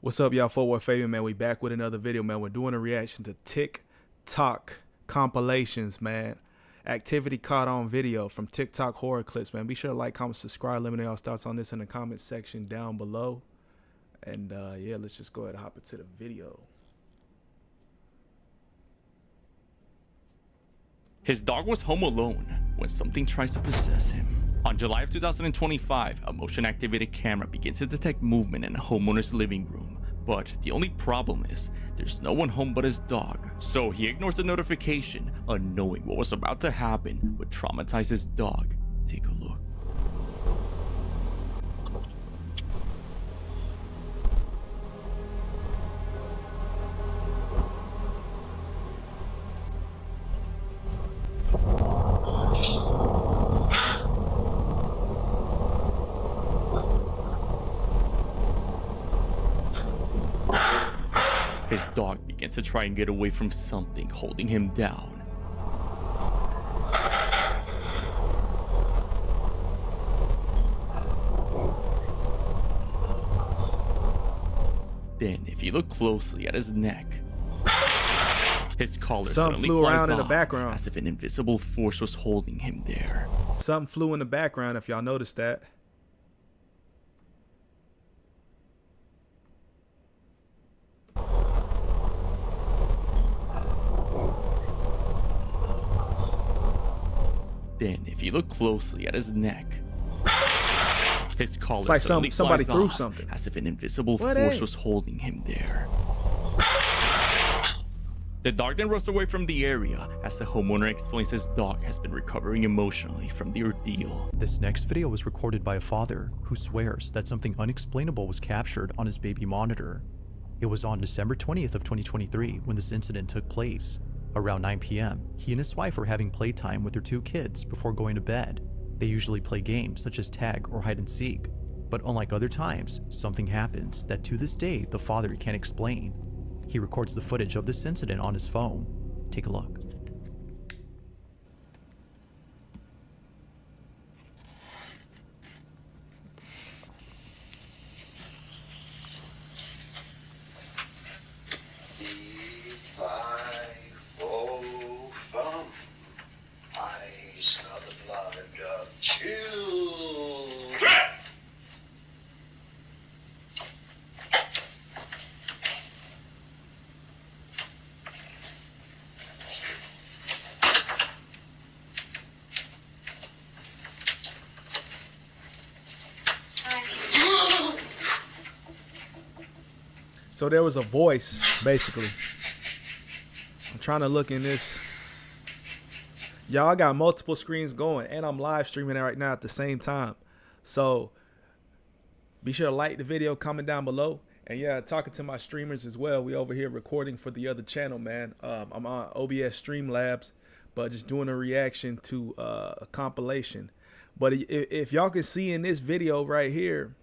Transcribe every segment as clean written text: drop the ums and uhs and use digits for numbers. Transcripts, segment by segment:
What's up, y'all? BigBossFabo, man. We back with another video, man. We're doing a reaction to TikTok compilations, man. Activity caught on video from TikTok horror clips, man. Be sure to like, comment, subscribe. Let me know y'all thoughts on this in the comment section down below. And yeah, let's just go ahead and hop into the video. His dog was home alone when something tries to possess him. On July of 2025, a motion activated camera begins to detect movement in a homeowner's living room. But the only problem is, there's no one home but his dog. So he ignores the notification, unknowing what was about to happen would traumatize his dog. Take a look. His dog begins to try and get away from something holding him down. Then, if you look closely at his neck, his collar suddenly flew flies around in the off, background, as if an invisible force was holding him there. Something flew in the background, if y'all noticed that. Then, if you look closely at his neck, his collar it's like suddenly somebody flies threw off, something, as if an invisible force was holding him there. The dog then runs away from the area as the homeowner explains his dog has been recovering emotionally from the ordeal. This next video was recorded by a father who swears that something unexplainable was captured on his baby monitor. It was on December 20th of 2023 when this incident took place. Around 9 p.m., he and his wife were having playtime with their two kids before going to bed. They usually play games such as tag or hide and seek, but unlike other times, something happens that to this day the father can't explain. He records the footage of this incident on his phone. Take a look. Smell the blood of children. So there was a voice, basically. I'm trying to look in this. Y'all, I got multiple screens going, and I'm live streaming it right now at the same time. So be sure to like the video, comment down below. And yeah, talking to my streamers as well. We over here recording for the other channel, man. I'm on OBS Streamlabs, but just doing a reaction to a compilation. But if y'all can see in this video right here,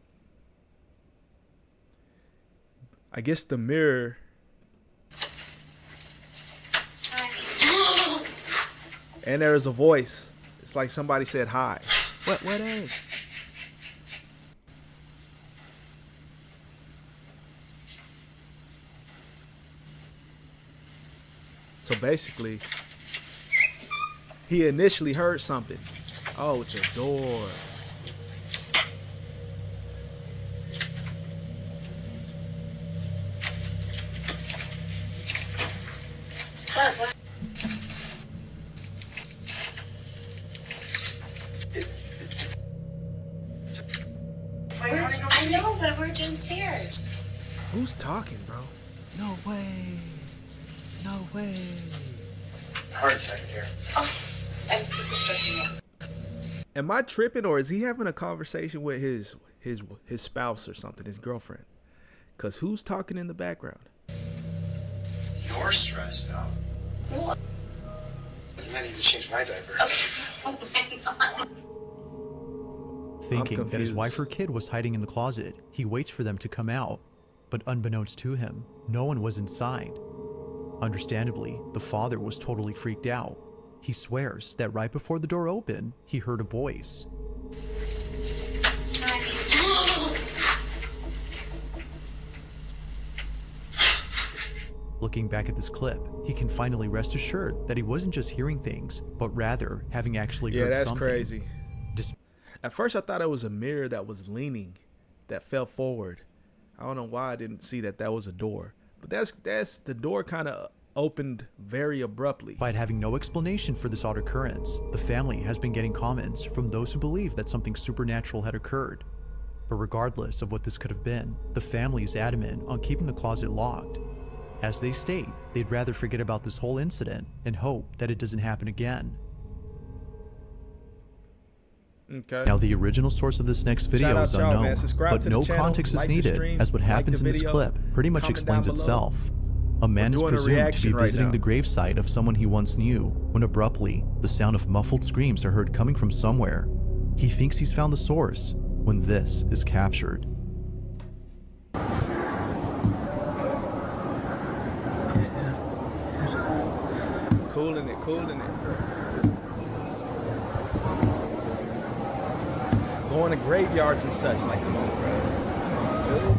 I guess the mirror. And there is a voice. It's like somebody said hi. What is? So basically, he initially heard something. Oh, it's a door. What? I know, but we're downstairs. Who's talking, bro? No way. No way. Heart attack here. Oh, this is stressing me out. Am I tripping, or is he having a conversation with his spouse or something, his girlfriend? Cause who's talking in the background? You're stressed out. What? I need to change my diaper. Oh my God. Thinking that his wife or kid was hiding in the closet, he waits for them to come out. But unbeknownst to him, no one was inside. Understandably, the father was totally freaked out. He swears that right before the door opened, he heard a voice. Looking back at this clip, he can finally rest assured that he wasn't just hearing things, but rather having actually Yeah, heard that's something. crazy. At first I thought it was a mirror that was leaning, that fell forward. I don't know why I didn't see that was a door. But that's the door kind of opened very abruptly. Despite having no explanation for this odd occurrence, the family has been getting comments from those who believe that something supernatural had occurred. But regardless of what this could have been, the family is adamant on keeping the closet locked. As they state, they'd rather forget about this whole incident and hope that it doesn't happen again. Okay. Now, the original source of this next video is y'all, unknown, man. Subscribe but to the no channel, context is like the needed, stream, as what like happens the in this video, clip pretty much comment explains down below. itself. A man is doing a presumed to be reaction right visiting now. the gravesite of someone he once knew, when abruptly, the sound of muffled screams are heard coming from somewhere. He thinks he's found the source, when this is captured. Cooling it. Going to graveyards and such. Like, come on, bro. Come on, dude.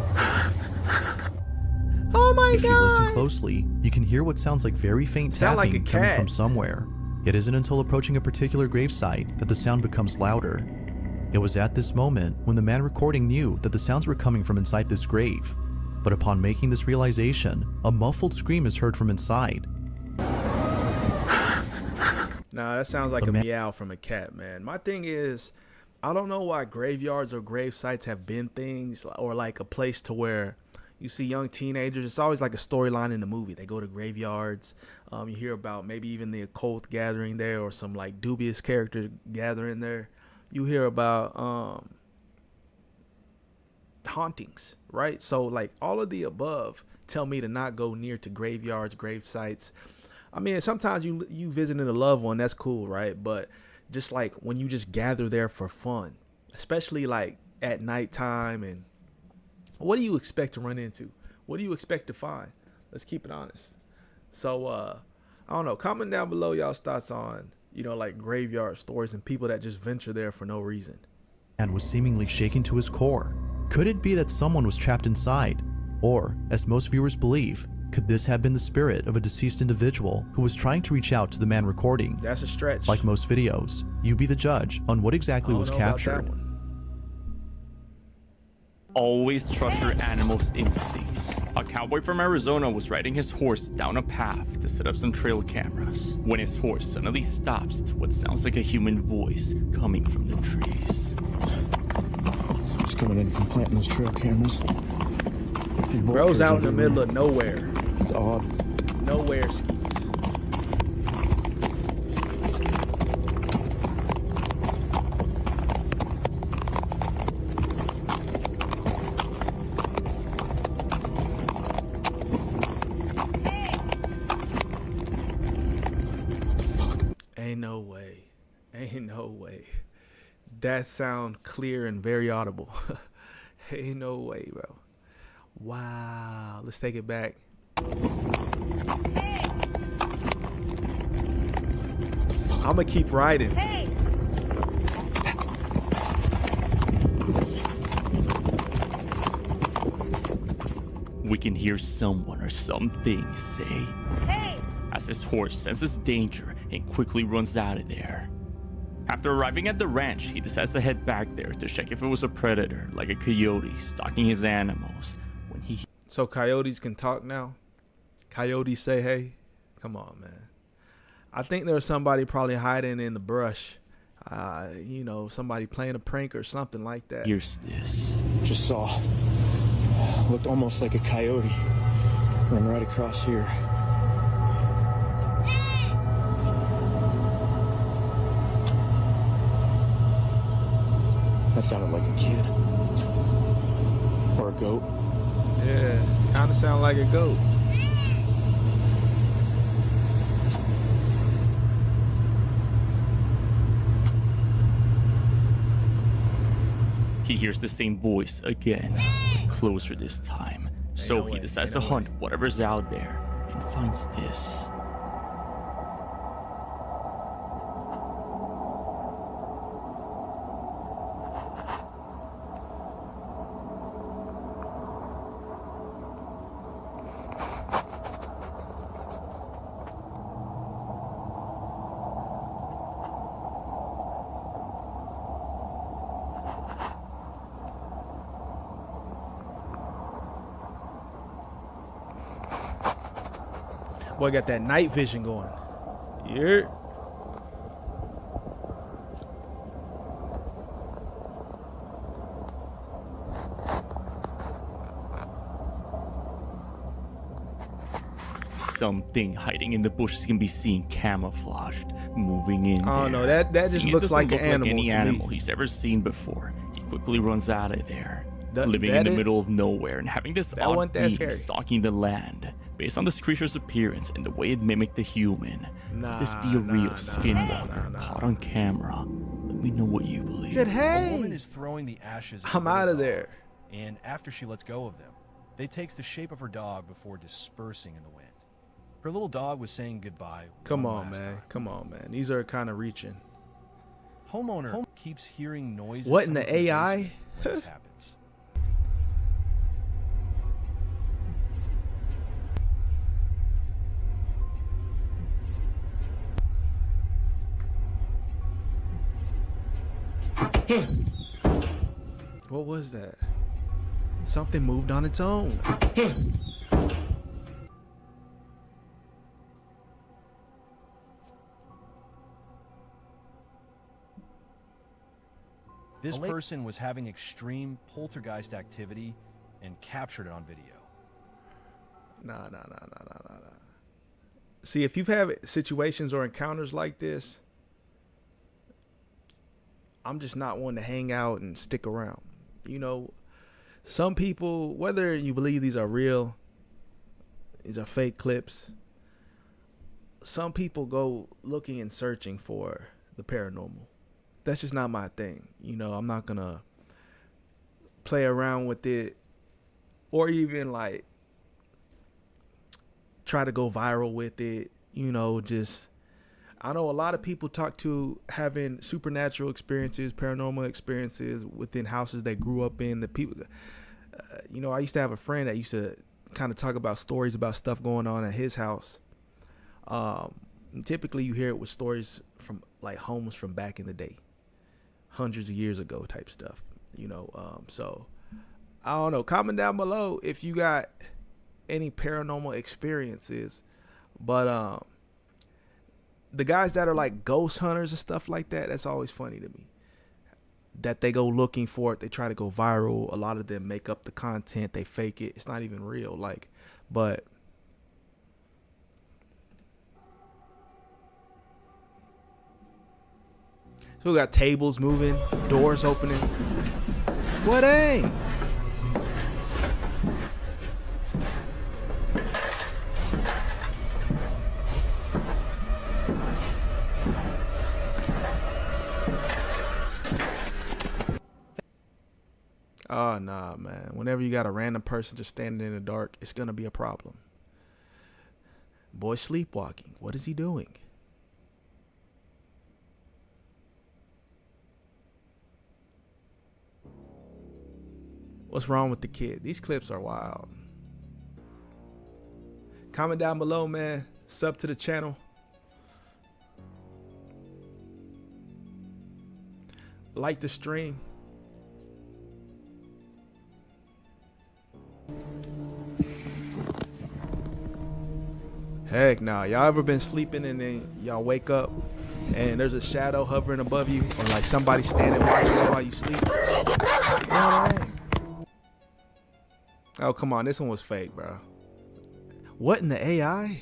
Oh my If you listen closely, you can hear what sounds like very faint Sound like tapping a coming cat. from somewhere. It isn't until approaching a particular gravesite that the sound becomes louder. It was at this moment when the man recording knew that the sounds were coming from inside this grave. But upon making this realization, a muffled scream is heard from inside. Nah, that sounds like a meow from a cat, man. My thing is, I don't know why graveyards or grave sites have been things, or like a place to where you see young teenagers. It's always like a storyline in the movie. They go to graveyards. You hear about maybe even the occult gathering there, or some like dubious characters gathering there. You hear about hauntings, right? So like all of the above tell me to not go near to graveyards, grave sites. I mean, sometimes you visiting a loved one, that's cool, right? But just like when you just gather there for fun, especially like at nighttime, and what do you expect to run into? What do you expect to find? Let's keep it honest. So I don't know. Comment down below y'all's thoughts on, like graveyard stories and people that just venture there for no reason. And was seemingly shaken to his core. Could it be that someone was trapped inside? Or, as most viewers believe, could this have been the spirit of a deceased individual who was trying to reach out to the man recording? That's a stretch. Like most videos, you be the judge on what exactly was captured. Always trust your animal's instincts. A cowboy from Arizona was riding his horse down a path to set up some trail cameras when his horse suddenly stops to what sounds like a human voice coming from the trees. Just coming in from planting those trail cameras. Bro's out in the middle of nowhere. It's odd. Nowhere skis. Ain't no way. Ain't no way. That sound clear and very audible. Ain't no way, bro. Wow. Let's take it back. I'm gonna keep riding. We can hear someone or something say, "Hey!" as his horse senses danger and quickly runs out of there. After arriving at the ranch, he decides to head back there to check if it was a predator, like a coyote, stalking his animals. When he So coyotes can talk now? Coyotes say hey? Come on, man. I think there was somebody probably hiding in the brush. Somebody playing a prank or something like that. hears this, Just saw. Looked almost like a coyote. Run right across here. That sounded like a kid. Or a goat. Yeah, kind of sound like a goat. he hears the same voice again, but closer this time. So no he way, decides to ain't no hunt way. whatever's out there and finds this. Boy got that night vision going. Yeah. Something hiding in the bushes can be seen camouflaged, moving in Oh there. no, that just Seeing it looks doesn't like look an animal any to animal me. he's ever seen before. He quickly runs out of there, living that in the it? middle of nowhere and having this That odd wasn't that being scary. stalking the land. Based on this creature's appearance and the way it mimicked the human, could this be a real skinwalker caught on camera? Let me know what you believe. Said, A woman hey, is throwing the ashes of I'm her out of dog, there. and after she lets go of them, they takes the shape of her dog before dispersing in the wind. Her little dog was saying goodbye. Come one on, last man. time. Come on, man. These are kind of reaching. Homeowner keeps hearing noises. What in coming the from AI? basement when this happens. What was that? Something moved on its own. This person was having extreme poltergeist activity and captured it on video. Nah. See, if you've had situations or encounters like this, I'm just not one to hang out and stick around. You know, some people, whether you believe these are real, these are fake clips, some people go looking and searching for the paranormal. That's just not my thing. You know, I'm not gonna play around with it or even like try to go viral with it. You know, just, I know a lot of people talk to having supernatural experiences, paranormal experiences within houses they grew up in. The people, you know, I used to have a friend that used to kind of talk about stories about stuff going on at his house. Typically you hear it with stories from like homes from back in the day, hundreds of years ago type stuff, you know. So I don't know, comment down below if you got any paranormal experiences. But the guys that are like ghost hunters and stuff like that, that's always funny to me, that they go looking for it, they try to go viral. A lot of them make up the content, they fake it, it's not even real. Like, but so we got tables moving, doors opening. What ain't? Oh, nah, man. Whenever you got a random person just standing in the dark, it's going to be a problem. Boy sleepwalking. What is he doing? What's wrong with the kid? These clips are wild. Comment down below, man. Sub to the channel. Like the stream. Heck nah. Y'all ever been sleeping and then y'all wake up and there's a shadow hovering above you, or like somebody standing watching you while you sleep? Oh, come on. This one was fake, bro. What in the AI?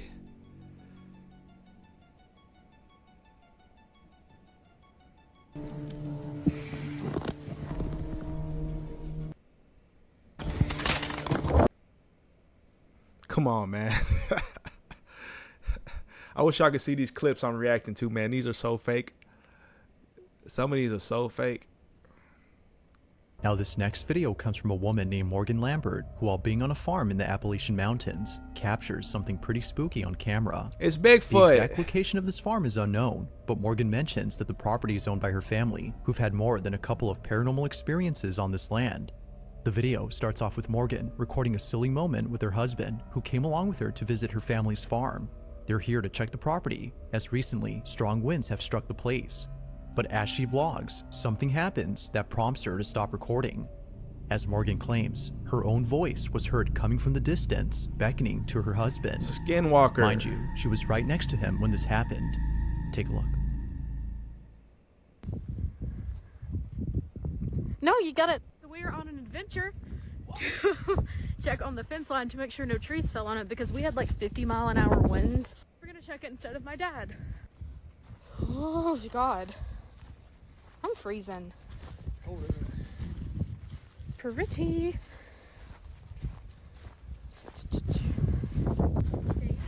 Come on, man. I wish I could see these clips I'm reacting to, man. These are so fake. Some of these are so fake. Now this next video comes from a woman named Morgan Lambert, who while being on a farm in the Appalachian Mountains, captures something pretty spooky on camera. It's The Bigfoot. exact location of this farm is unknown, but Morgan mentions that the property is owned by her family, who've had more than a couple of paranormal experiences on this land. The video starts off with Morgan recording a silly moment with her husband, who came along with her to visit her family's farm. They're here to check the property, as recently strong winds have struck the place. But as she vlogs, something happens that prompts her to stop recording. As Morgan claims, her own voice was heard coming from the distance, beckoning to her husband. It's a skinwalker. Mind you, she was right next to him when this happened. Take a look. No, you gotta. We were on an adventure to check on the fence line to make sure no trees fell on it because we had like 50-mile-an-hour winds. We're gonna check it instead of my dad. Oh God, I'm freezing. It's cold, isn't it? Pretty.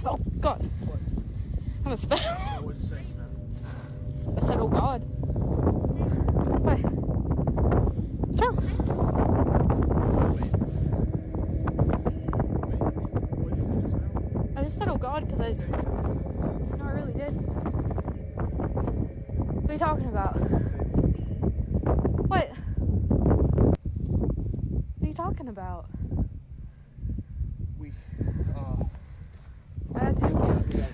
Oh God. What? I'm a spell. What did you say just now? I said, oh God. What? Sure. Wait. What did you say just now? I just said, oh God, because no, I really did. What are you talking about? What? What are you talking about? We,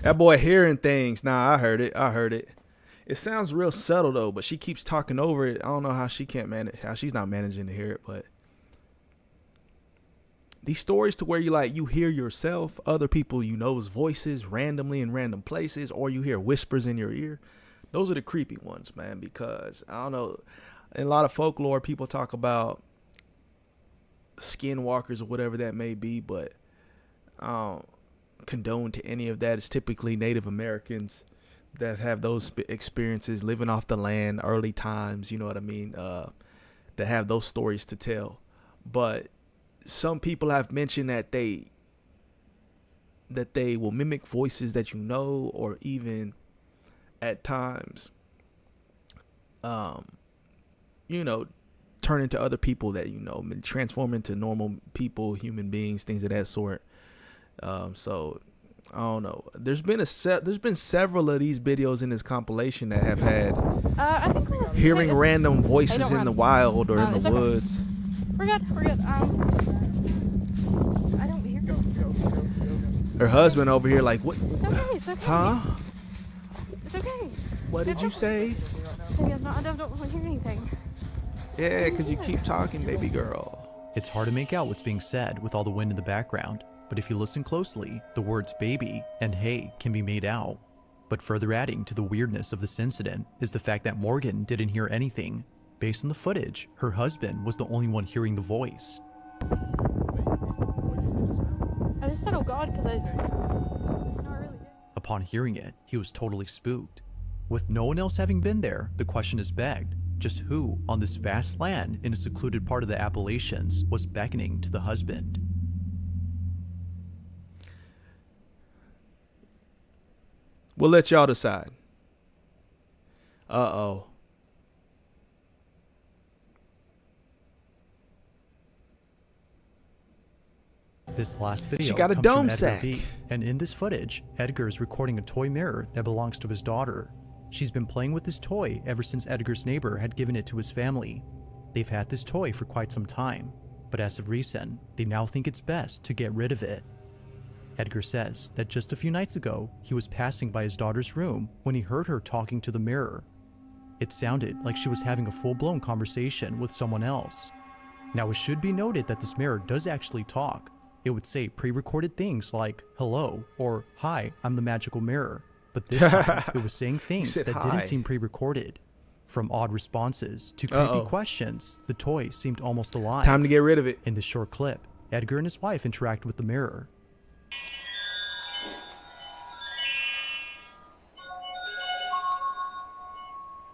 That boy hearing things. Nah, I heard it. It sounds real subtle though, but she keeps talking over it. I don't know how she can't manage, how she's not managing to hear it, but these stories to where you hear yourself, other people you know's voices randomly in random places, or you hear whispers in your ear. Those are the creepy ones, man, because I don't know, in a lot of folklore people talk about skinwalkers or whatever that may be, but I don't condone to any of that. It's typically Native Americans that have those experiences living off the land, early times, you know what I mean, that have those stories to tell. But some people have mentioned that they will mimic voices that you know, or even at times turn into other people that transform into normal people, human beings, things of that sort. So I don't know. There's been several of these videos in this compilation that have had I think hearing random voices in the wild or in the okay. woods. We're good. I don't hear you. Her husband over here like, what? It's okay. Huh? It's okay. What did you say? Baby, I don't hear anything. Yeah, because you keep talking, baby girl. It's hard to make out what's being said with all the wind in the background, but if you listen closely, the words baby and hey can be made out. But further adding to the weirdness of this incident is the fact that Morgan didn't hear anything. Based on the footage, her husband was the only one hearing the voice. I just said, oh God, because no, I really did. Upon hearing it, he was totally spooked. With no one else having been there, the question is begged, just who on this vast land in a secluded part of the Appalachians was beckoning to the husband? We'll let y'all decide. Uh-oh. This last video She got a comes dome from Edgar sack. V, and in this footage, Edgar is recording a toy mirror that belongs to his daughter. She's been playing with this toy ever since Edgar's neighbor had given it to his family. They've had this toy for quite some time, but as of recent, they now think it's best to get rid of it. Edgar says that just a few nights ago, he was passing by his daughter's room when he heard her talking to the mirror. It sounded like she was having a full-blown conversation with someone else. Now, it should be noted that this mirror does actually talk. It would say pre-recorded things like, hello, or hi, I'm the magical mirror. But this time, it was saying things that hi. didn't seem pre-recorded. From odd responses to creepy questions, the toy seemed almost alive. Time to get rid of it. In this short clip, Edgar and his wife interact with the mirror.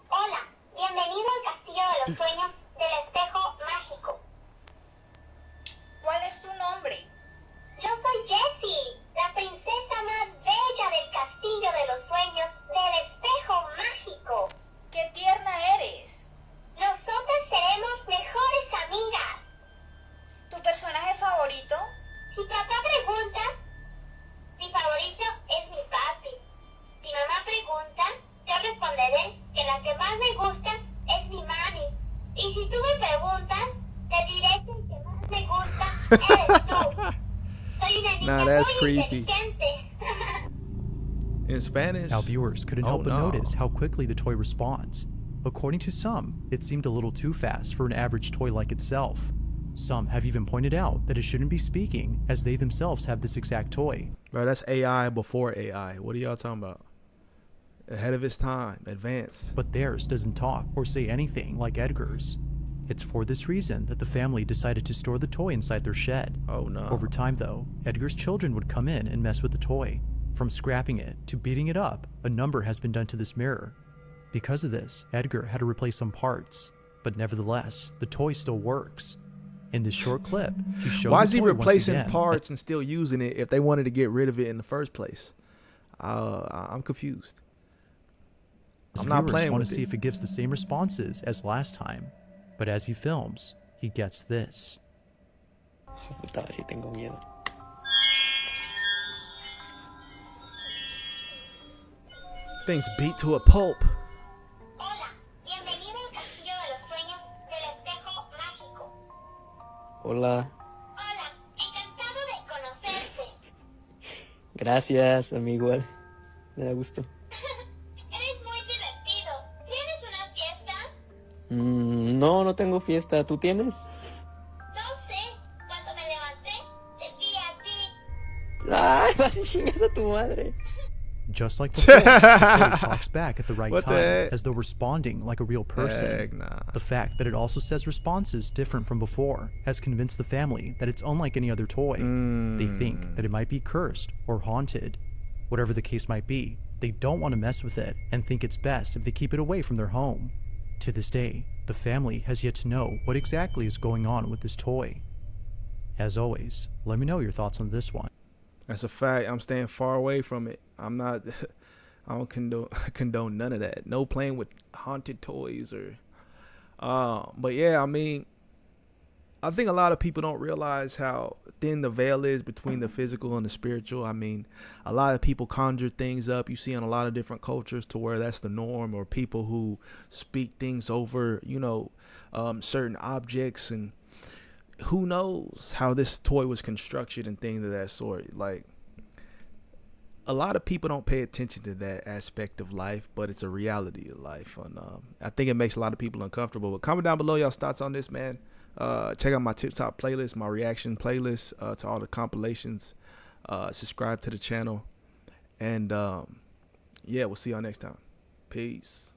Hola, bienvenido al Castillo de los Sueños del Espejo Mágico. ¿Cuál es tu nombre? Yo soy Jessie, la princesa más bella del Castillo de los Sueños del Espejo Mágico. ¡Qué tierna eres! Nosotras seremos mejores amigas. ¿Tu personaje favorito? Si papá pregunta, mi favorito es mi papi. Si mamá pregunta, yo responderé que la que más me gusta es mi mami. Y si tú me preguntas, te diré que el que más me gusta eres tú. Soy una niña Nah, that's muy creepy. inteligente. In Spanish? Now, viewers couldn't Oh, help but no. notice how quickly the toy responds. According to some, it seemed a little too fast for an average toy like itself. Some have even pointed out that it shouldn't be speaking, as they themselves have this exact toy. Bro, that's AI before AI. What are y'all talking about? Ahead of its time, advanced. But theirs doesn't talk or say anything like Edgar's. It's for this reason that the family decided to store the toy inside their shed. Oh no. Over time though, Edgar's children would come in and mess with the toy. From scrapping it to beating it up, a number has been done to this mirror. Because of this, Edgar had to replace some parts, but nevertheless, the toy still works. In this short clip, he shows Why the is he toy once replacing again. parts and still using it if they wanted to get rid of it in the first place? I'm confused. His I'm not viewers playing want with to see it. if it gives the same responses as last time, but as he films, he gets this. Puta, sí tengo miedo. Things beat to a pulp. Hola, bienvenido al castillo de los sueños del espejo mágico. Hola. Hola, encantado de conocerte. Gracias, a mí igual. Me da gusto. Eres muy divertido. ¿Tienes una fiesta? No, no tengo fiesta. ¿Tú tienes? No sé. Cuando me levanté, te vi a ti. ¡Ay, vas y chingas a tu madre! Just like before, the toy talks back at the right What the time, heck? as though responding like a real person. Heck nah. The fact that it also says responses different from before has convinced the family that it's unlike any other toy. They think that it might be cursed or haunted. Whatever the case might be, they don't want to mess with it and think it's best if they keep it away from their home. To this day, the family has yet to know what exactly is going on with this toy. As always, let me know your thoughts on this one. That's a fact. I'm staying far away from it. I'm not. I don't condone none of that. No playing with haunted toys or. But yeah, I mean, I think a lot of people don't realize how thin the veil is between the physical and the spiritual. I mean, a lot of people conjure things up. You see in a lot of different cultures to where that's the norm, or people who speak things over, certain objects, and who knows how this toy was constructed and things of that sort. Like, a lot of people don't pay attention to that aspect of life, but it's a reality of life. And I think it makes a lot of people uncomfortable. But comment down below y'all's thoughts on this, man. Check out my tip-top playlist, my reaction playlist to all the compilations. Subscribe to the channel. And yeah, we'll see y'all next time. Peace.